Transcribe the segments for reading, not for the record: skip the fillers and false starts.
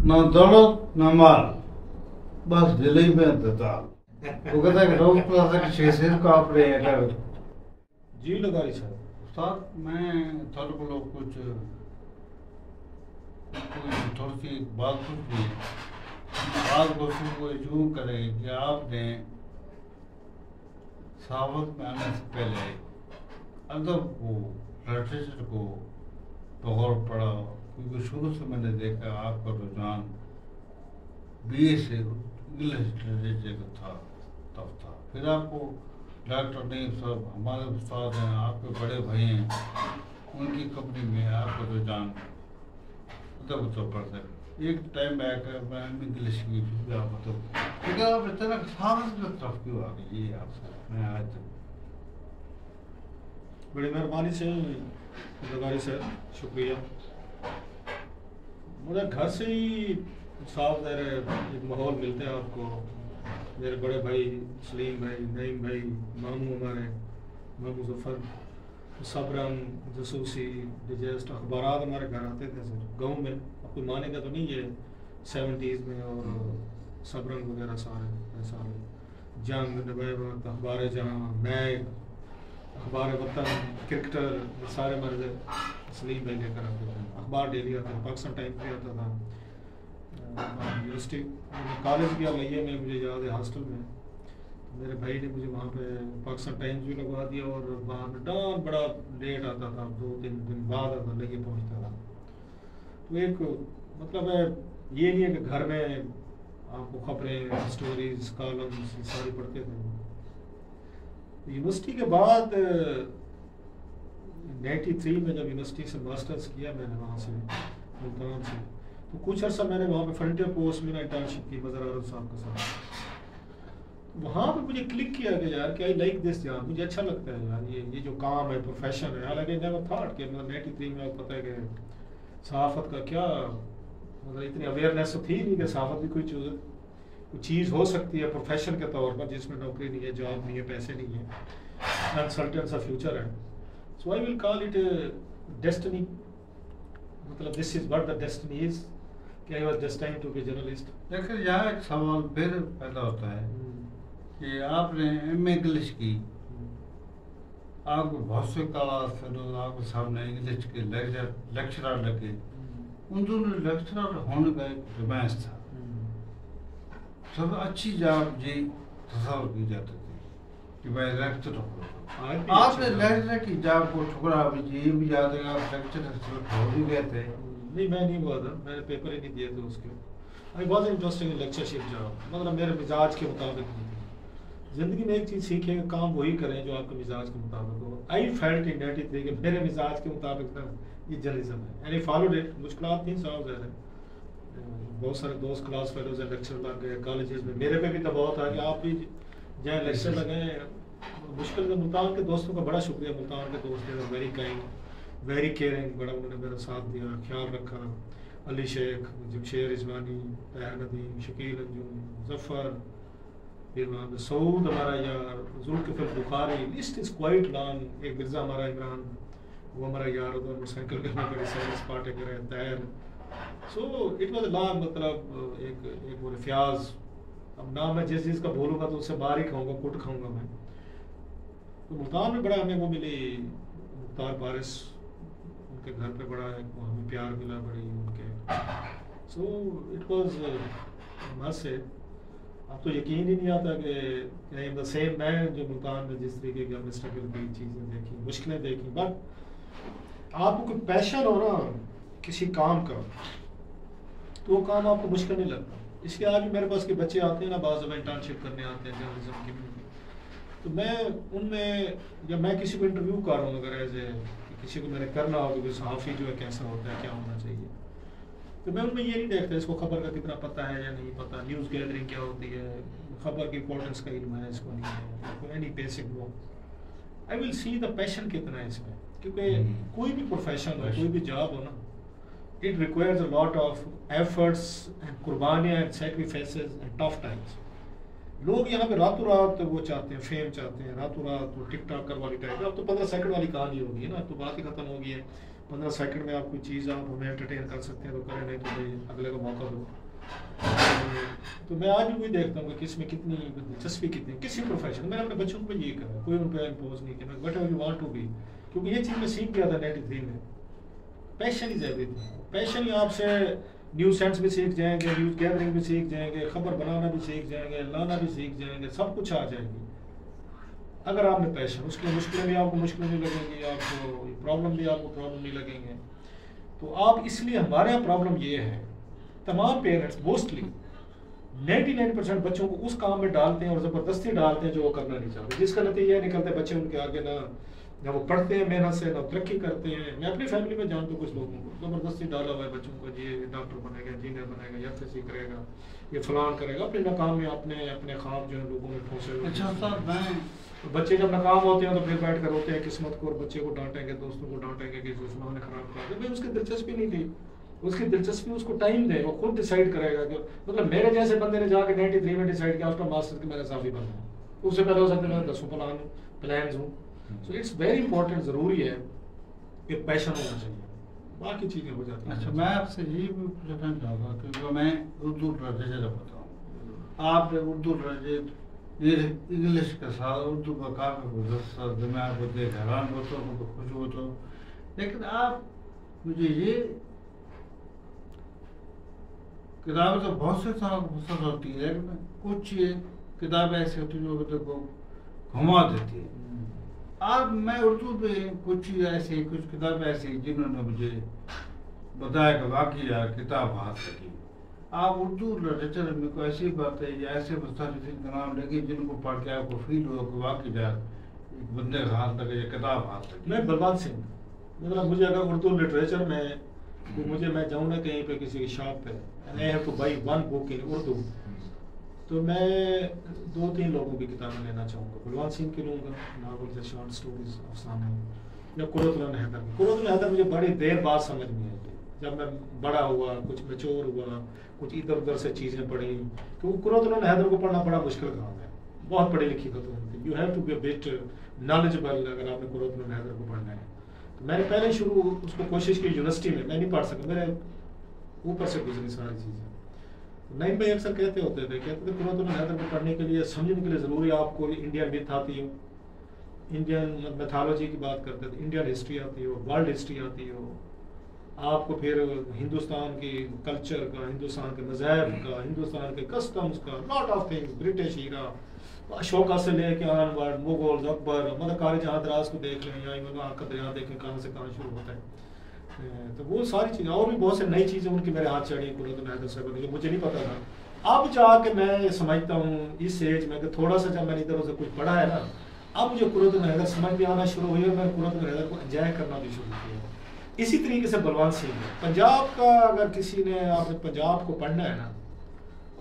ना दौलत ना माल, बस दिल ही में इंतजार। वो कहता है कि रोज प्लाजा के शेर को आप रहे हैं। जी लगारी साहब, उस्ताद मैं थोड़े को लोग कुछ थोड़ी सी बात पूछनी है। बात दोस्तों को यूँ करें कि आपने सावत में आने से पहले अदब को, लिटरेचर को बहुत पढ़ा, क्योंकि शुरू से मैंने देखा आपका रुझान बीए से इंग्लिश लिटरेचर का था, तब था। फिर आपको डॉक्टर नईम साहब हमारे उस्ताद हैं, आपके बड़े भाई हैं, उनकी कंपनी में आपका रुझान अदब तो पढ़ते। एक टाइम बैक मैं इंग्लिश की फिर आप मतलब, लेकिन आप इतना सावत की तरफ क्यों आ गई? ये आपसे मैं आज तक बड़ी मेहरबानी से लगारी साहब, शुक्रिया। मुझे घर से ही साफ एक माहौल मिलता है आपको। मेरे बड़े भाई सलीम भाई, नईम भाई, मामू हमारे, मामू जफ़र, सबरन, जसूसी, डिजेस्ट, अखबारात हमारे घर आते थे सर गाँव में। अब कोई मानेगा तो नहीं, ये 70s में, और सबरन वगैरह सारे जंग, नबैवत, अखबार जहाँ, मैग, अखबार वतन, क्रिकेटर, सारे मर्द सलीम भाई लेकर आते थे। अखबार डेली आता था, पाकिस्तान टाइम्स भी आता था। यूनिवर्सिटी कॉलेज किया लइया में, मुझे याद है हॉस्टल में मेरे भाई ने मुझे वहाँ पे पाकिस्तान टाइम्स भी लगवा दिया, और वहाँ पे डांस बड़ा लेट आता था, 2-3 दिन बाद आता लइया पहुँचता था। तो एक मतलब है, ये नहीं है कि घर में आपको खबरें, स्टोरीज, कॉलम्स सारी पढ़ते थे। यूनिवर्सिटी के बाद 93 में जब यूनिवर्सिटी से मास्टर्स किया मैंने वहाँ से मुल्तान से, तो कुछ अर्सा मैंने वहाँ पे फ्रंटियर पोस्ट में इंटर्नशिप की मज़र आरफ साहब के साथ। वहाँ पे मुझे क्लिक किया कि यार कि आई लाइक दिस यार, मुझे अच्छा लगता है यार ये जो काम है, प्रोफेशन है। हालांकि नेवर थॉट कि मतलब 93 में आपको पता है कि सहाफ़त का क्या, मतलब इतनी अवेयरनेस तो थी नहीं कि सहाफ़त भी कोई चीज़ हो सकती है प्रोफेशन के तौर पर, जिसमें नौकरी नहीं है, जॉब नहीं है, पैसे नहीं है, अनसर्टेन सा फ्यूचर है। So I will call it destiny, मतलब this is what the destiny is, कि I was destined to be journalist. लेकिन यहाँ एक सवाल फिर पैदा होता है कि आपने एम इंग्लिश की, आपको बहुत से क्लास फेलो आपके सामने इंग्लिश के लेक्चरर लगे, उन दोनों लेक्चरर होने का एक रोमांस था। सब अच्छी जॉब जी तस्वर की जाती थी कि मैं लेक्चर हूँ। आपने लेक्चर की जॉब को ठुकरा भी, ये भी याद है आप लेक्चर हो भी गए थे? नहीं, मैं नहीं हुआ था, मैंने पेपर ही नहीं दिए थे उसके। I was interesting in lectureship job, मतलब मेरे मिजाज के मुताबिक नहीं थी। ज़िंदगी में एक चीज़ सीखें, काम वही करें जो आपके मिजाज के मुताबिक हो। आई फेल्ट इन 93 कि मेरे मिजाज के मुताबिक ना ये जर्नलिज्म है, एंड आई फॉलोड इट। मुश्किल 3 साल ज़्यादा, बहुत सारे दोस्त क्लास फेलोज हैं, लेक्चर लग गए कॉलेजेस में। मेरे पे भी दबाव था कि आप भी जहाँ लेक्चर लगे। मुश्किल में मुल्तान के दोस्तों का बड़ा शुक्रिया, मुल्तान के दोस्त थे वेरी काइंड, वेरी केयरिंग, बड़ा उन्होंने मेरा साथ दिया, ख्याल रखा। अली शेख, जमशेर रिजवानी, तहर नदीम, शकील अंजुम, जफ़र, फिर वहाँ पे सऊद हमारा यार, Zulfiqar Bukhari, list is quite long. एक मिर्ज़ा हमारा इमरान, वो हमारा यार, उधर मोटरसाइकिल के में बड़ी साइंस पार्टी करे, तैर। सो इट वॉज लॉन्ग, मतलब एक वो रिफ्याज। अब ना मैं जिस चीज़ का बोलूँगा तो उससे बाहर ही खाऊँगा, कुट खाऊँगा मैं। तो मुल्तान में बड़ा हमें वो मिली, मुख्तार बारिश, उनके घर पे बड़ा एक हमें प्यार मिला बड़ी उनके। सो इट वॉज मस्त से। अब तो यकीन ही नहीं आता कि I am the same man जो मुल्तान में जिस तरीके की हमने स्ट्रगल की, चीज़ें देखी, मुश्किलें देखी। बट आपको कोई पैशन हो ना किसी काम का, तो वो काम आपको मुश्किल नहीं लगता। इसके आगे मेरे पास के बच्चे आते हैं ना, बाज़ दफ़ा इंटर्नशिप करने आते हैं जर्नलिज्म की, तो मैं उनमें, या मैं किसी को इंटरव्यू कर रहा हूँ अगर एज ए किसी को मैंने करना हो कि सहाफ़ी जो है कैसा होता है, क्या होना चाहिए, तो मैं उनमें ये नहीं देखता इसको खबर का कितना पता है या नहीं पता, न्यूज़ गैदरिंग क्या होती है, खबर की इंपॉर्टेंस का इल्म है इसको नहीं है, एनी बेसिक वो। I will see the passion कितना है इसमें, क्योंकि कोई भी प्रोफेशन हो, कोई भी जॉब हो ना, it requires a lot of efforts and कुर्बानियाँ and sacrifices and tough times। लोग यहाँ पे रातों रात वो चाहते हैं, फेम चाहते हैं, रातों रात वो टिकटॉकर वाली टाइप। अब तो 15 सेकंड वाली कहानी होगी ना, अब तो बात ही खत्म हो गई है। 15 सेकंड में आप कोई चीज़ आप हमें एंटरटेन कर सकते हैं तो करें, नहीं तो भाई अगले को मौका दो। तो मैं आज भी वही देखता हूँ कि किस में कितनी दिलचस्पी कितनी, किसी प्रोफेशन। मैंने अपने बच्चों को ये कहा, कोई उन पर इम्पोज नहीं किया, whatever you want to be, क्योंकि ये चीज़ मैं सीख गया था 93 में। Passion is everything. पैशन ही आपसे न्यूज़ सेंस भी सीख जाएंगे, न्यूज़ गैदरिंग भी सीख जाएंगे, खबर बनाना भी सीख जाएंगे, लाना भी सीख जाएंगे, सब कुछ आ जाएगी अगर आपने पैशन। उसकी मुश्किलें भी आपको मुश्किलें नहीं लगेंगी, आपको प्रॉब्लम भी आपको प्रॉब्लम नहीं लगेंगे। तो आप इसलिए हमारे यहाँ प्रॉब्लम ये है, तमाम पेरेंट्स मोस्टली 99% बच्चों को उस काम में डालते हैं और ज़बरदस्ती डालते हैं जो वो करना नहीं चाहते, जिसका नतीजा ये निकलता है बच्चे उनके आगे ना वो पढ़ते हैं मेहनत से, ना तरक्की करते हैं। मैं अपनी फैमिली में जानता हूँ कुछ लोगों को ज़बरदस्ती डाला हुआ है बच्चों को, ये डॉक्टर बनेगा, इंजीनियर बनेगा, या FSC करेगा, ये फलान करेगा, अपने नाकाम में अपने ख्वाब जो है लोगों में फंसे हुए। अच्छा साहब, मैं तो बच्चे जब नाकाम होते हैं तो फिर बैठ कर रोते हैं किस्मत को, और बच्चे को डांटेंगे, दोस्तों को डांटेंगे कि उसमें उन्हें खराब कर दिया। भाई उसकी दिलचस्पी नहीं थी, उसकी दिलचस्पी, उसको टाइम दे, वो खुद डिसाइड करेगा कि मतलब मेरे जैसे बंदे ने जाकर 93 में डिसाइड किया आफ्टर मास्टर कि मेरा साफी बनना है, उससे पहले हो सकता है मैं 10 प्लान हूँ। सो इट्स वेरी इंपॉर्टेंट, ज़रूरी है कि पैशन होना चाहिए, बाकी चीज़ें हो जाती हैं। अच्छा, मैं आपसे ये भी पूछना चाहूँगा क्योंकि मैं उर्दू लिटरेचर बताऊँ, आपने उर्दू लिटरेचर इंग्लिश के साथ उर्दू का काफ़ी गुजर, मैं आपको देख हैरान होता हूँ, तो खुश होता हूँ, लेकिन आप मुझे ये किताबें तो बहुत से तरह की पसंद होती है, लेकिन कुछ ये किताबें ऐसी होती हैं जो बच्चों को घुमा देती है। अब मैं उर्दू में कुछ ऐसी कुछ किताबें ऐसी जिन्होंने मुझे बताया कि वाकई यार किताब हाथ लगी। आप उर्दू लिटरेचर में कोई ऐसी बातें या ऐसे मुस्तलिफिन का नाम लगे जिनको पढ़ के आपको फील हो कि वाकई यार एक बंदे का हाथ लगे या किताब हाथ लगी? मैं बलवान सिंह, मतलब मुझे अगर उर्दू लिटरेचर में मुझे मैं जाऊँ ना कहीं पे किसी की शॉप पे, आई have two by one book in Urdu, तो मैं 2-3 लोगों की किताबें लेना चाहूँगा। बलवान सिंह की लूँगा, नावल, शॉर्ट स्टोरीज, अफसाने, या कुरतुल हैदर की। कुरतुल हैदर मुझे बड़ी देर बाद समझ में आई, जब मैं बड़ा हुआ, कुछ मैच्योर हुआ, कुछ इधर उधर से चीज़ें पढ़ी, क्योंकि कुरतुल हैदर को पढ़ना बड़ा मुश्किल काम है, बहुत पढ़ी लिखी खतून थी। You have to be a bit knowledgeable अगर आपने कुरतुल हैदर को पढ़ना है। तो मैंने पहले शुरू उसको कोशिश की यूनिवर्सिटी में, मैं नहीं पढ़ सका, मेरे ऊपर से गुजरी सारी चीज़ें। नहीं, भाई अक्सर कहते थे कुरतुल हैदर को पढ़ने के लिए, समझने के लिए ज़रूरी आपको इंडियन मिथ आती हो, इंडियन मैथोलॉजी की बात करते थे, इंडियन हिस्ट्री आती हो, वर्ल्ड हिस्ट्री आती हो, आपको फिर हिंदुस्तान की कल्चर का, हिंदुस्तान के मज़हब का, हिंदुस्तान के कस्टम्स का, lot of things, British era, Ashoka से लेके ऑनवर्ड, मुगल, अकबर, मतलब कारी जहाँ दराज को देख लें, या वहाँ का दरिया देखें कहाँ से कहाँ शुरू होता है। तो वो सारी चीज़ें और भी बहुत से नई चीज़ें उनकी मेरे हाथ चढ़ी कुरतुल हैदर से, जो मुझे नहीं पता था। अब जाके मैं समझता हूँ इस एज में कि थोड़ा सा जब मैंने इधर उधर कुछ पढ़ा है ना, अब मुझे कुरतुल हैदर समझ में आना शुरू हुई और मैंने कुरतुल हैदर को एंजॉय करना भी शुरू किया। इसी तरीके से बलवान सिंह, पंजाब का अगर किसी ने, आपने पंजाब को पढ़ना है ना,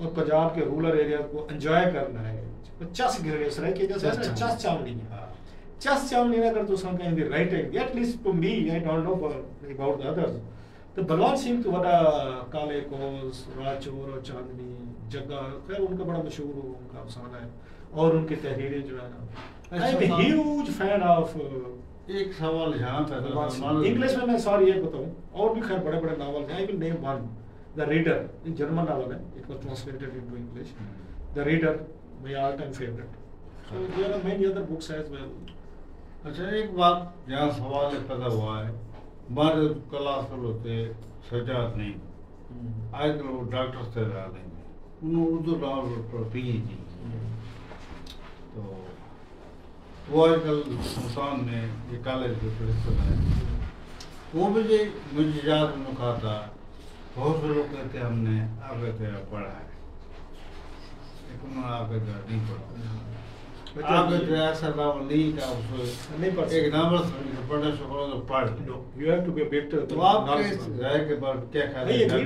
और पंजाब के रूरल एरिया को एंजॉय करना है, चस गिरे के जैसे चस चावनी है, चस चावनी अगर तो उसका in the writing, at least to me, I don't know about the others, तो बलवान सिंह तो बड़ा काले कोस, राजचोर और चांदनी जगह, खैर उनका बड़ा मशहूर उनका अफसाना है, और उनकी तहरीरें जो है ना, I am a huge fan of. एक सवाल यहाँ था, इंग्लिश में मैं सॉरी एक बताऊँ, और भी खैर बड़े बड़े नावल हैं, I will name one, the reader, एक जर्मन नावल है, it was translated into English, the reader, my all time favourite, so there are many other books as well. अच्छा, एक बात यहाँ सवाल पैदा हुआ है, हमारे क्लास होते सजाद नहीं, आजकल वो डॉक्टर से रहा नहीं, उन्होंने उर्दू नावल पर PhD, तो वो आजकल हिंदुस्तान में ये कॉलेज के प्रिंसिपल है, वो मुझे याद उन्होंने कहा था, बहुत से लोग कहते हमने आगे थे पढ़ा है, लेकिन उन्होंने आगे नहीं पढ़ा, आगे जो ऐसा नावल नहीं का उसको नहीं पढ़ एक नावल पढ़ने से तो पढ़ लो, you have to be a bit. तो आपके राय के बाद क्या ख्याल है?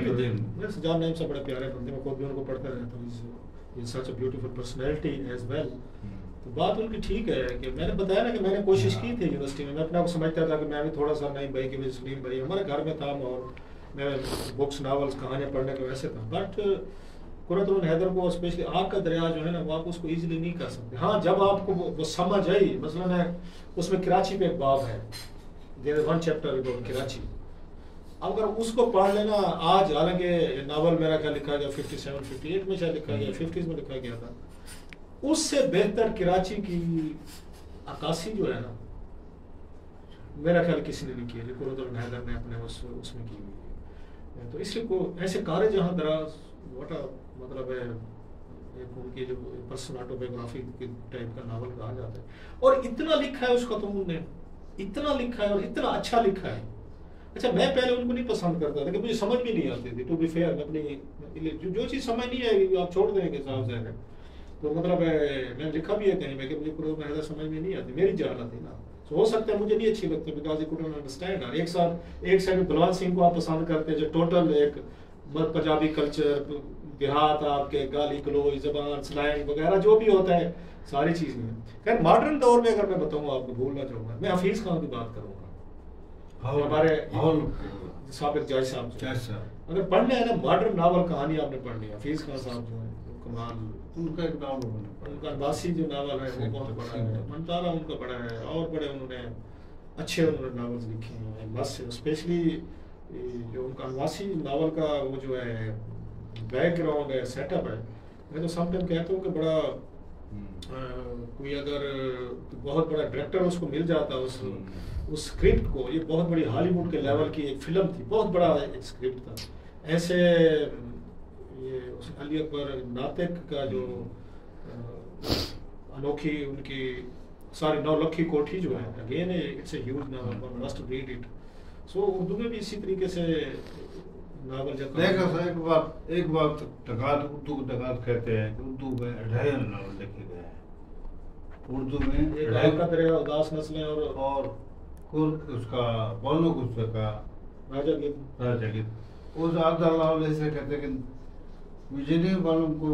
मैं सजाद नाइम से बड़े प्यारे बंदे, मैं खुद भी उनको पढ़ता रहता हूँ, is such a beautiful personality as well. तो बात उनकी ठीक है कि मैंने बताया ना कि मैंने कोशिश की थी यूनिवर्सिटी में, मैं अपने आप को समझता था कि मैं भी थोड़ा सा नहीं भाई कि सलीम भाई, हमारे घर में था और मैं बुक्स नावल्स कहानियाँ पढ़ने का वैसे था, बट कुरतुल हैदर को स्पेशली आग का दरिया जो है ना, वो आप उसको इजीली नहीं कर सकते। हाँ, जब आपको वो समझ आई, मसलन है उसमें कराची पे एक बाब है, there is one chapter about Karachi. अगर उसको पढ़ लेना आज, हालांकि नावल मेरा क्या लिखा गया 57 58 में शायद लिखा गया, 50s में लिखा गया था, उससे बेहतर कराची की अक्कासी जो है ना, मेरा ख्याल किसी ने नहीं किया, लिखुर हैदर ने अपने उसमें की हुई है। तो इसलिए को ऐसे कार्य जहाँ दराज वटा मतलब है एक उनकी जो पर्सनल ऑटोबायोग्राफी के टाइप का नावल कहा जाता है, और इतना लिखा है उसका, तो उन्होंने इतना लिखा है और इतना अच्छा लिखा है। अच्छा, मैं पहले उनको नहीं पसंद करता था कि मुझे समझ भी नहीं आती थी, टू बी फेयर, मैं अपनी जो चीज़ समझ नहीं आएगी आप छोड़ देंगे साहब ज़ाहिर है। तो मतलब मैंने लिखा भी है कहीं में कि मुझे कुरान हैदर समझ में नहीं आती, मेरी जहालत थी ना, तो हो सकता है मुझे नहीं अच्छी लगती, बिकॉज आई कुडंट अंडरस्टैंड। और एक साइड बलवान सिंह को आप पसंद करते हैं जो टोटल एक पंजाबी कल्चर, देहात, आपके गाली गलोच, जबान, स्लैंग वगैरह जो भी होता है सारी चीज़ें हैं। खैर मॉडर्न दौर में अगर मैं बताऊँ आपको, भूलना चाहूँगा, मैं हफीज़ खान की बात करूँगा, हमारे साबिक जज साहब, अगर पढ़ने है ना मॉडर्न नावल कहानी आपने पढ़नी है, हफीज़ खान साहब जो है कमाल, उनका एक नावल उनका बासी जो नावल है वो बहुत बड़ा है, मनतारा उनका बड़ा है, और बड़े उन्होंने अच्छे उन्होंने नावल्स लिखे हैं। बस स्पेशली जो उनका अनवासी नावल का वो जो है बैकग्राउंड है, सेटअप है, मैं तो समटाइम कहता हूँ कि बड़ा कोई अगर बहुत बड़ा डायरेक्टर उसको मिल जाता उस स्क्रिप्ट को, ये बहुत बड़ी हॉलीवुड के लेवल की एक फिल्म थी, बहुत बड़ा एक स्क्रिप्ट था। ऐसे ये अली अकबर नातिक का जो अनोखी उनकी सारी नौलखी कोठी जो है, again it's a huge novel, one must read it. So Urdu में भी इसी तरीके से नावल जब एक बात डकात, उर्दू को डकात कहते हैं कि उर्दू में ढेर नावल लिखे गए हैं, उर्दू में एक का दरिया, उदास नस्लें, और उसका बोनो गुस्से का राजा गीत, उस आधा नावल ऐसे कहते हैं कि मुझे नहीं मालूम को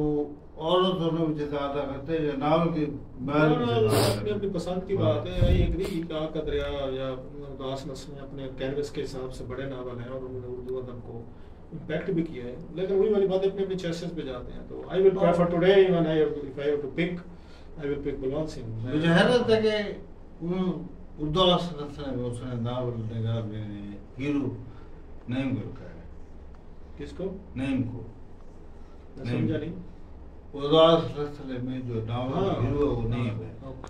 औरतों ने मुझे ज्यादा करते हैं नावल की अपनी पसंद की बात है। आई एग्री का दरिया या उदास नस्लें अपने कैनवस के हिसाब से बड़े नावल हैं और उन्होंने उर्दू अदब को इम्पैक्ट भी किया है, लेकिन वही वाली बात अपने अपने चॉइसेस पे जाते हैं। तो I will prefer today when I have to pick, I will pick Balwan Singh. मुझे हैरत है कि उदास नस्लें में उसने नावल निगाह में हीरो नईम को रखा है। किसको? नईम को, समझा नहीं। उदास नस्ल में जो नावल हीरो वो नहीं है,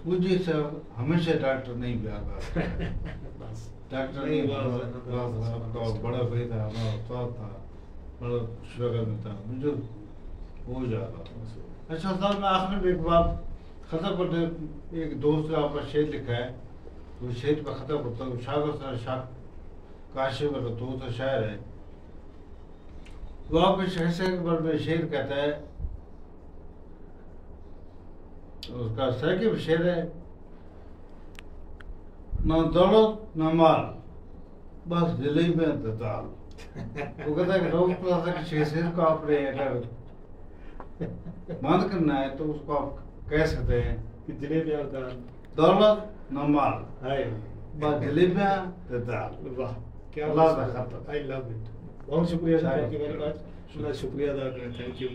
मुझे सब हमेशा डॉक्टर नहीं प्यार करता डॉक्टर नहीं आपका बड़ा भाई था, हमारा उस्ताद था, बड़ा स्ट्रगल में था, मुझे हो जा रहा। अच्छा साहब, मैं आखिर में एक बात खत्म करते, एक दोस्त ने आपका शेर लिखा है, तो शेर पर खत्म करता हूँ। शाह काशिफ वाला दोस्त शायर है, वो आपके शेर में शेर कहता है, उसका सेकंड शेर है, ना दौलत ना माल, बस दिल्ली में दताल। वो कहता है कि लोग शेर को आपने अगर बंद करना है तो उसको आप कह सकते हैं कि जलेबियां दाल, दौलत न माल, बस जलेबियां दताल। वाह क्या बात है, आई लव इट। बहुत शुक्रिया, थैंक यू वेरी मच, शुक्रिया अदा करें, थैंक यू।